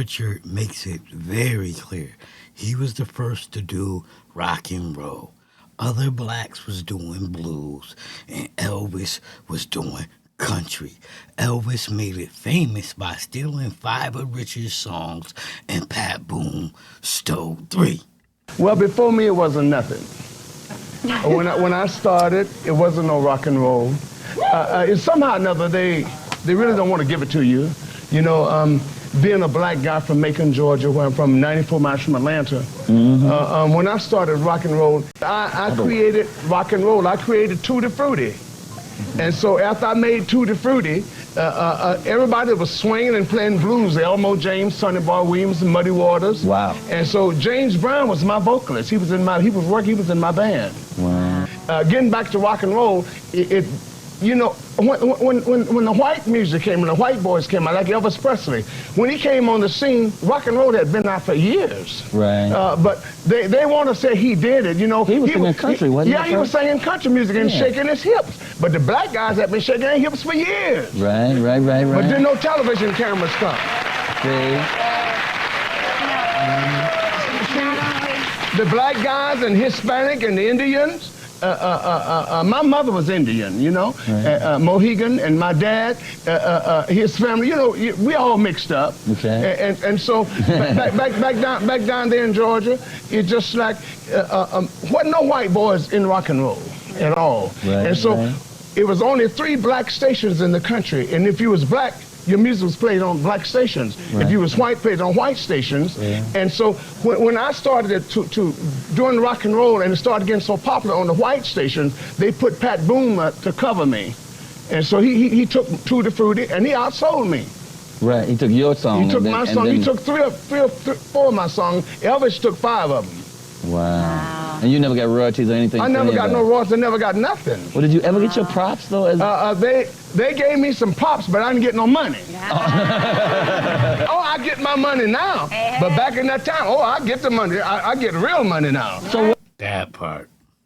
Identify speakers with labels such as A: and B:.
A: Richard makes it very clear. He was the first to do rock and roll. Other blacks was doing blues, and Elvis was doing country. Elvis made it famous by stealing 5 of Richard's songs, and Pat Boone stole 3.
B: Well, before me, it wasn't nothing. When I started, it wasn't no rock and roll. Somehow or another, they really don't want to give it to you. You know, being a black guy from Macon, Georgia, where I'm from, 94 miles from Atlanta, when I started rock and roll, I created rock and roll. I created Tutti Frutti. And so after I made Tutti Frutti, everybody was swinging and playing blues. Elmo James, Sonny Boy Williams, and Muddy Waters.
C: Wow.
B: And so James Brown was my vocalist. He was in my band.
C: Wow.
B: Getting back to rock and roll, you know, when the white music came, when the white boys came out, like Elvis Presley, when he came on the scene, rock and roll had been out for years.
C: Right.
B: But they want to say he did it, you know.
C: He was singing country, wasn't he?
B: Yeah, he was singing country music and shaking his hips. But the black guys have been shaking their hips for years.
C: Right.
B: But then no television cameras come. The black guys and Hispanic and the Indians. My mother was Indian, you know, Mohegan, and my dad, his family, you know, we all mixed up.
C: Okay.
B: And so back down there in Georgia, it's just like wasn't no white boys in rock and roll at all.
C: Right,
B: and so it was only 3 black stations in the country, and if you was black, your music was played on black stations. Right. If you was white, played on white stations. Yeah. And so when I started to doing rock and roll and it started getting so popular on the white stations, they put Pat Boone to cover me. And so he took Tutti Frutti and he outsold me.
C: Right, he took your song.
B: He took my song. He took 3 or 4 of my songs. Elvis took 5 of them.
C: Wow. And you never got royalties or anything?
B: I never got no royalties. I never got nothing.
C: Well, did you ever get your props, though?
B: They gave me some props, but I didn't get no money. Oh, I get my money now. But back in that time, I get the money. I get real money now.
A: That part.